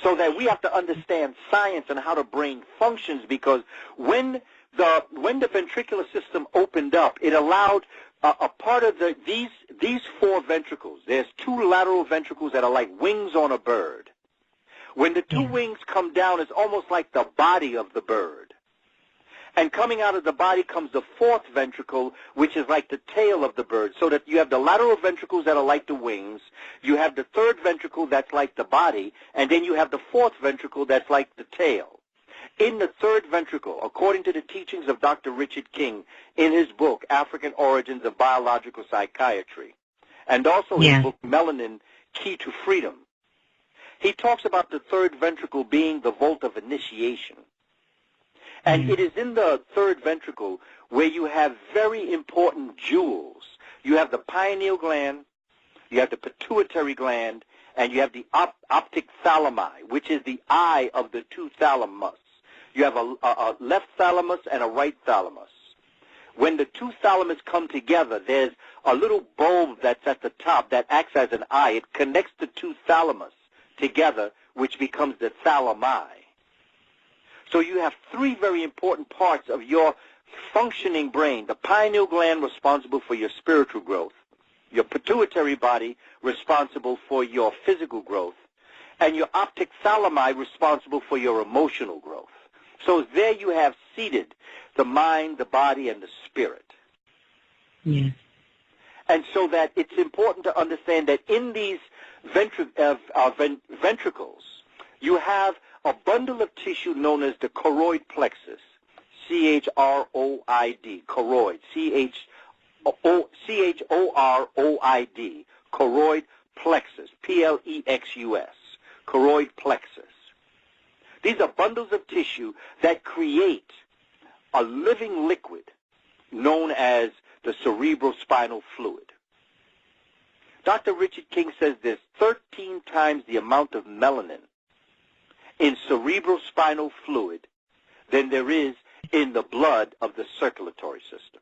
So that we have to understand science and how the brain functions, because when the ventricular system opened up, it allowed a part of these four ventricles. There's two lateral ventricles that are like wings on a bird. When the two wings come down, it's almost like the body of the bird. And coming out of the body comes the fourth ventricle, which is like the tail of the bird, so that you have the lateral ventricles that are like the wings, you have the third ventricle that's like the body, and then you have the fourth ventricle that's like the tail. In the third ventricle, according to the teachings of Dr. Richard King in his book, African Origins of Biological Psychiatry, and also his book, Melanin, Key to Freedom, he talks about the third ventricle being the vault of initiation. And it is in the third ventricle where you have very important jewels. You have the pineal gland, you have the pituitary gland, and you have the optic thalami, which is the eye of the two thalamus. You have a left thalamus and a right thalamus. When the two thalamus come together, there's a little bulb that's at the top that acts as an eye. It connects the two thalamus together, which becomes the thalami. So you have three very important parts of your functioning brain. The pineal gland responsible for your spiritual growth, your pituitary body responsible for your physical growth, and your optic thalami responsible for your emotional growth. So there you have seated the mind, the body, and the spirit. Yes. And so that it's important to understand that in these ventricles, you have a bundle of tissue known as the choroid plexus, C-H-R-O-I-D, choroid, C-H-O-R-O-I-D, choroid plexus, P-L-E-X-U-S, choroid plexus. These are bundles of tissue that create a living liquid known as the cerebrospinal fluid. Dr. Richard King says there's 13 times the amount of melanin in cerebrospinal fluid than there is in the blood of the circulatory system.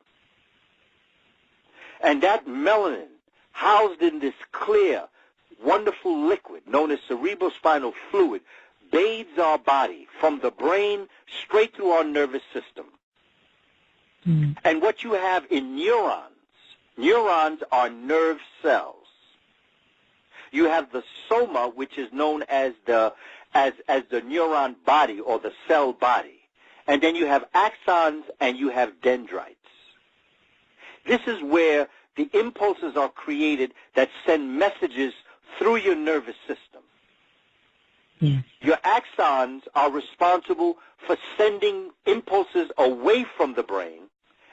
And that melanin, housed in this clear, wonderful liquid known as cerebrospinal fluid, bathes our body from the brain straight through our nervous system. And what you have in neurons are nerve cells. You have the soma, which is known as the neuron body or the cell body. And then you have axons and you have dendrites. This is where the impulses are created that send messages through your nervous system. Yes. Your axons are responsible for sending impulses away from the brain,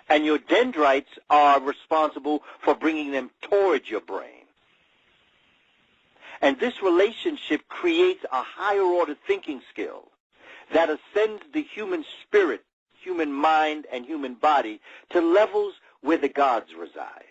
and your dendrites are responsible for bringing them towards your brain. And this relationship creates a higher order thinking skill that ascends the human spirit, human mind, and human body to levels where the gods reside.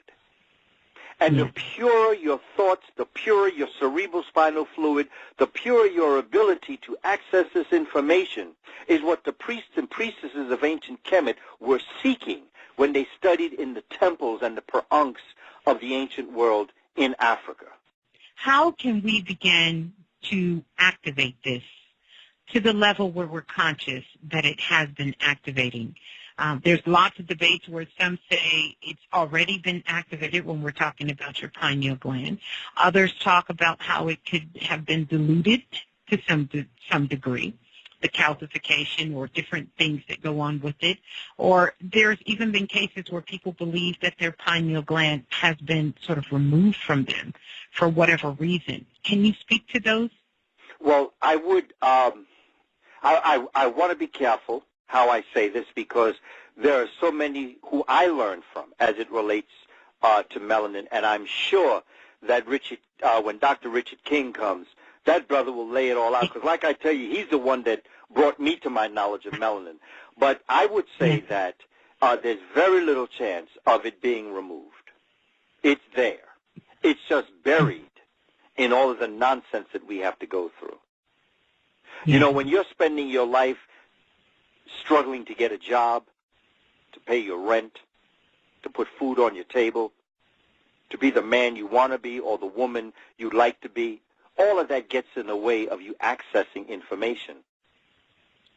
And the purer your thoughts, the purer your cerebrospinal fluid, the purer your ability to access this information is what the priests and priestesses of ancient Kemet were seeking when they studied in the temples and the perunks of the ancient world in Africa. How can we begin to activate this to the level where we're conscious that it has been activating? There's lots of debates where some say it's already been activated when we're talking about your pineal gland. Others talk about how it could have been diluted to some degree, the calcification or different things that go on with it. Or there's even been cases where people believe that their pineal gland has been sort of removed from them for whatever reason. Can you speak to those? Well, I would. I want to be careful how I say this because there are so many who I learn from as it relates to melanin, and I'm sure that when Dr. Richard King comes, that brother will lay it all out because, like I tell you, he's the one that brought me to my knowledge of melanin. But I would say that there's very little chance of it being removed. It's there. It's just buried in all of the nonsense that we have to go through. You know, when you're spending your life struggling to get a job, to pay your rent, to put food on your table, to be the man you want to be or the woman you'd like to be, all of that gets in the way of you accessing information.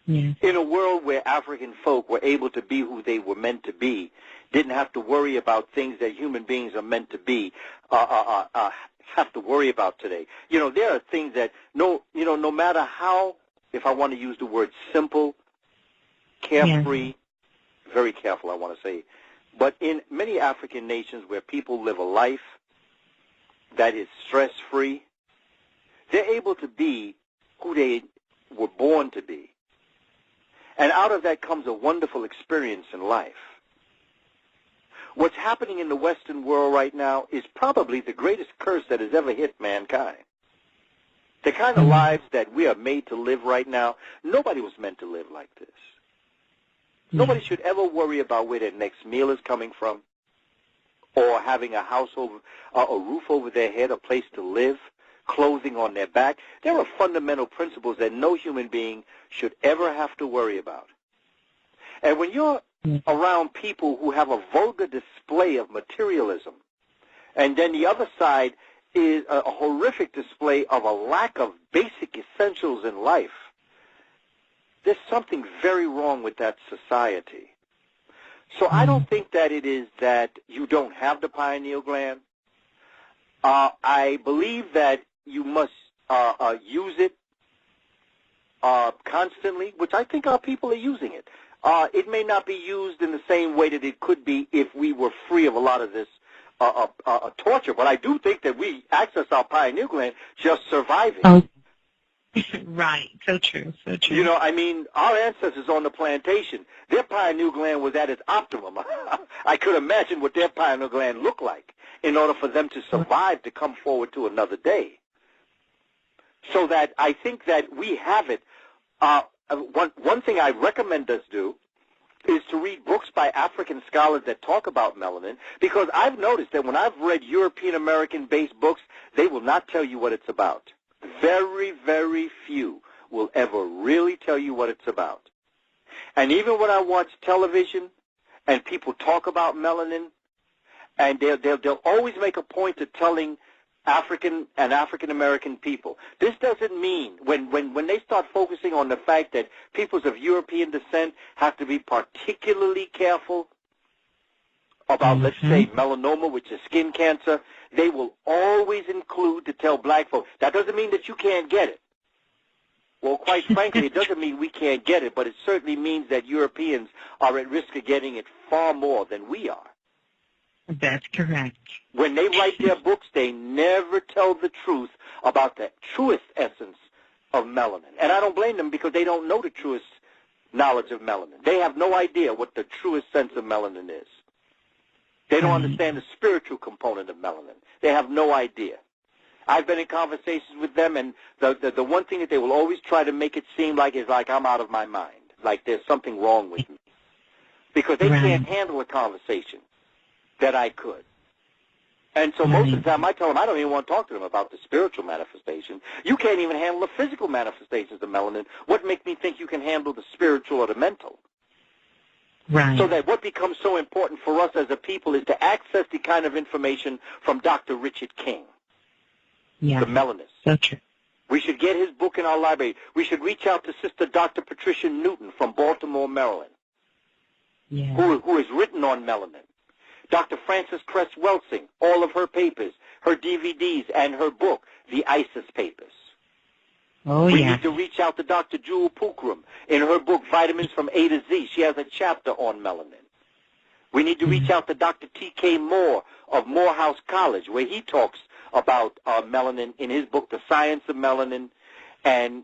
Yeah. In a world where African folk were able to be who they were meant to be, didn't have to worry about things that human beings are meant to be, have to worry about today. There are things that no matter how, if I want to use the word simple, carefree, very careful I want to say, but in many African nations where people live a life that is stress-free, they're able to be who they were born to be. And out of that comes a wonderful experience in life. What's happening in the Western world right now is probably the greatest curse that has ever hit mankind. The kind of lives that we are made to live right now, nobody was meant to live like this. Nobody should ever worry about where their next meal is coming from, or having a house over, a roof over their head, a place to live, clothing on their back. There are fundamental principles that no human being should ever have to worry about. And when you're around people who have a vulgar display of materialism, and then the other side is a horrific display of a lack of basic essentials in life, there's something very wrong with that society. So I don't think that it is that you don't have the pineal gland. I believe that you must use it constantly, which I think our people are using it. It may not be used in the same way that it could be if we were free of a lot of this torture, but I do think that we access our pineal gland just surviving. Oh. Right, so true, so true. Our ancestors on the plantation, their pineal gland was at its optimum. I could imagine what their pineal gland looked like in order for them to survive, to come forward to another day. So that I think that we have it. One thing I recommend us do is to read books by African scholars that talk about melanin, because I've noticed that when I've read European American-based books, they will not tell you what it's about. Very, very few will ever really tell you what it's about. And even when I watch television and people talk about melanin, and they'll always make a point of telling African and African-American people. This doesn't mean, when they start focusing on the fact that peoples of European descent have to be particularly careful about, let's say, melanoma, which is skin cancer, they will always include to tell black folks. That doesn't mean that you can't get it. Well, quite frankly, it doesn't mean we can't get it, but it certainly means that Europeans are at risk of getting it far more than we are. That's correct. When they write their books, they never tell the truth about the truest essence of melanin. And I don't blame them, because they don't know the truest knowledge of melanin. They have no idea what the truest sense of melanin is. They don't understand the spiritual component of melanin. They have no idea. I've been in conversations with them, and the one thing that they will always try to make it seem like is like I'm out of my mind, like there's something wrong with me, because they can't handle a conversation that I could. And so most of the time I tell them I don't even want to talk to them about the spiritual manifestation. You can't even handle the physical manifestations of melanin. What makes me think you can handle the spiritual or the mental? Right. So that what becomes so important for us as a people is to access the kind of information from Dr. Richard King, the melanist. So true. We should get his book in our library. We should reach out to Sister Dr. Patricia Newton from Baltimore, Maryland, who has written on melanin. Dr. Frances Cress Welsing, all of her papers, her DVDs, and her book, The ISIS Papers. We need to reach out to Dr. Jewel Pookrum in her book, Vitamins from A to Z. She has a chapter on melanin. We need to reach out to Dr. T.K. Moore of Morehouse College, where he talks about melanin in his book, The Science of Melanin, and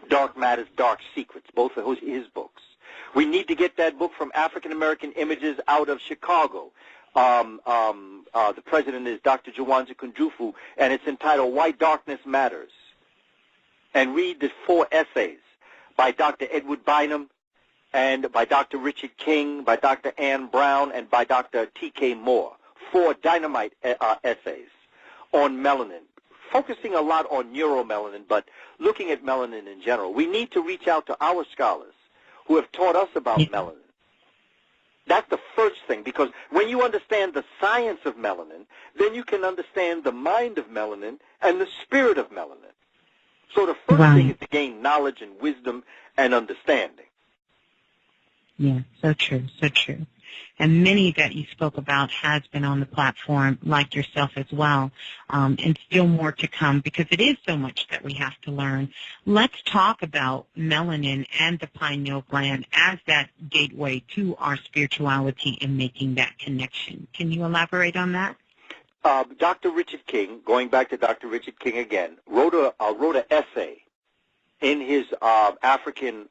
Dark Matters, Dark Secrets, both of his books. We need to get that book from African American Images out of Chicago. The president is Dr. Jawanza Kunjufu, and it's entitled Why Darkness Matters. And read the 4 essays by Dr. Edward Bynum, and by Dr. Richard King, by Dr. Ann Brown, and by Dr. T.K. Moore. 4 dynamite essays on melanin, focusing a lot on neuromelanin, but looking at melanin in general. We need to reach out to our scholars who have taught us about melanin. That's the first thing, because when you understand the science of melanin, then you can understand the mind of melanin and the spirit of melanin. So the first thing is to gain knowledge and wisdom and understanding. Yeah, so true, so true. And many that you spoke about has been on the platform, like yourself as well, and still more to come, because it is so much that we have to learn. Let's talk about melanin and the pineal gland as that gateway to our spirituality and making that connection. Can you elaborate on that? Dr. Richard King, going back to Dr. Richard King again, wrote an essay in his African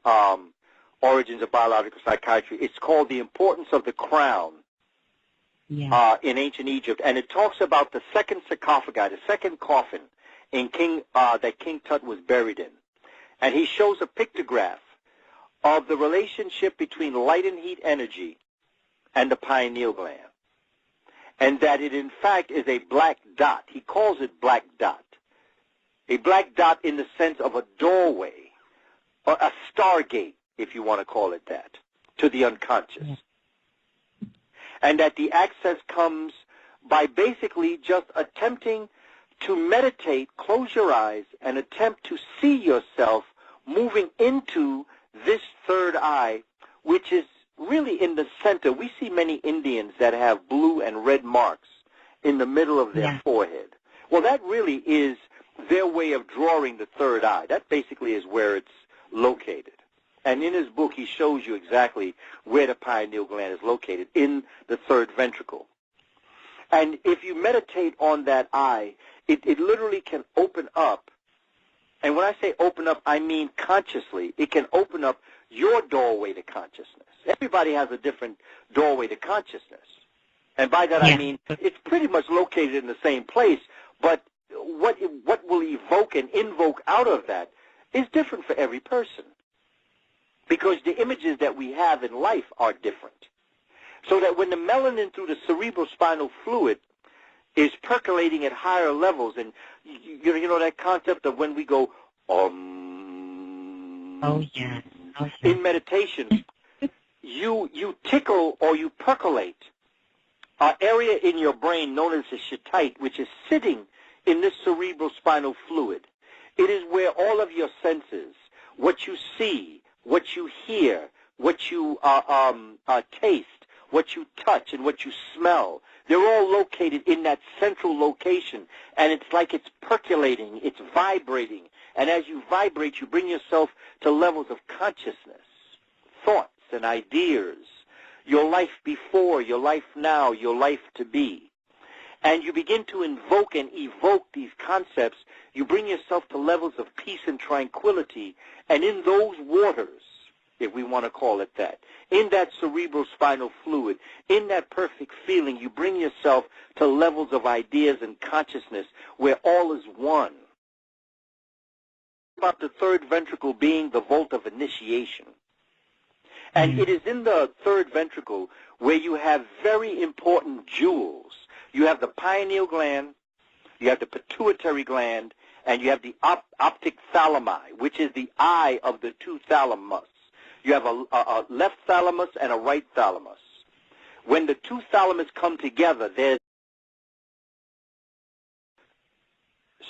Origins of Biological Psychiatry. It's called The Importance of the Crown in ancient Egypt, and it talks about the second sarcophagi, the second coffin that King Tut was buried in. And he shows a pictograph of the relationship between light and heat energy and the pineal gland, and that it in fact is a black dot. He calls it black dot. A black dot in the sense of a doorway, or a stargate, if you want to call it that, to the unconscious. And that the access comes by basically just attempting to meditate, close your eyes, and attempt to see yourself moving into this third eye, which is really in the center. We see many Indians that have blue and red marks in the middle of their forehead. Well, that really is their way of drawing the third eye. That basically is where it's located. And in his book, he shows you exactly where the pineal gland is located, in the third ventricle. And if you meditate on that eye, it literally can open up. And when I say open up, I mean consciously. It can open up your doorway to consciousness. Everybody has a different doorway to consciousness. And by that I mean it's pretty much located in the same place, but what will evoke and invoke out of that is different for every person, because the images that we have in life are different. So that when the melanin through the cerebrospinal fluid is percolating at higher levels, and you know that concept of when we go in meditation, you tickle or you percolate an area in your brain known as the shittite, which is sitting in this cerebrospinal fluid. It is where all of your senses, what you see, what you hear, what you taste, what you touch, and what you smell, they're all located in that central location. And it's like it's percolating, it's vibrating. And as you vibrate, you bring yourself to levels of consciousness, thoughts and ideas, your life before, your life now, your life to be. And you begin to invoke and evoke these concepts. You bring yourself to levels of peace and tranquility. And in those waters, if we want to call it that, in that cerebrospinal fluid, in that perfect feeling, you bring yourself to levels of ideas and consciousness where all is one. About the third ventricle being the vault of initiation. And it is in the third ventricle where you have very important jewels. You have the pineal gland, you have the pituitary gland, and you have the optic thalami, which is the eye of the two thalamus. You have a left thalamus and a right thalamus. When the two thalamus come together, there's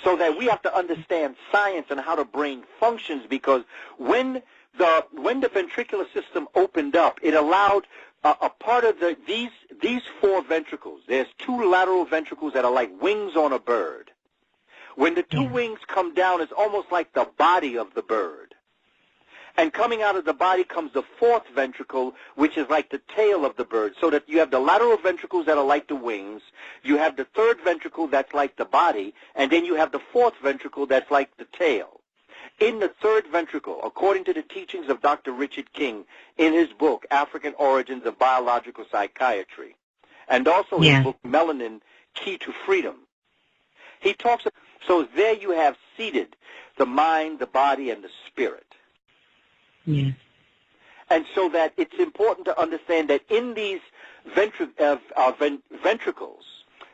so that we have to understand science and how the brain functions, because when the ventricular system opened up, it allowed a part of these four ventricles. There's two lateral ventricles that are like wings on a bird. When the two wings come down, it's almost like the body of the bird. And coming out of the body comes the fourth ventricle, which is like the tail of the bird, so that you have the lateral ventricles that are like the wings, you have the third ventricle that's like the body, and then you have the fourth ventricle that's like the tail. In the third ventricle, according to the teachings of Dr. Richard King in his book, African Origins of Biological Psychiatry, and also his book, Melanin, Key to Freedom, he talks about, so there you have seated the mind, the body, and the spirit. Yes. And so that it's important to understand that in these ventricles,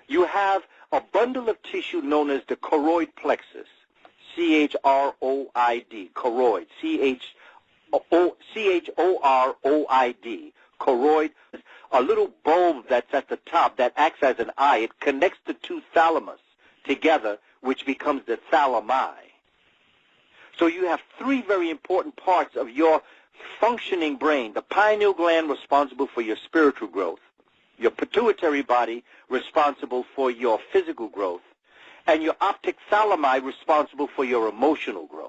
you have a bundle of tissue known as the choroid plexus, C-H-R-O-I-D, choroid, C-H-O-R-O-I-D, choroid, a little bulb that's at the top that acts as an eye. It connects the two thalamus together, which becomes the thalami. So you have three very important parts of your functioning brain. The pineal gland responsible for your spiritual growth, your pituitary body responsible for your physical growth, and your optic thalami responsible for your emotional growth.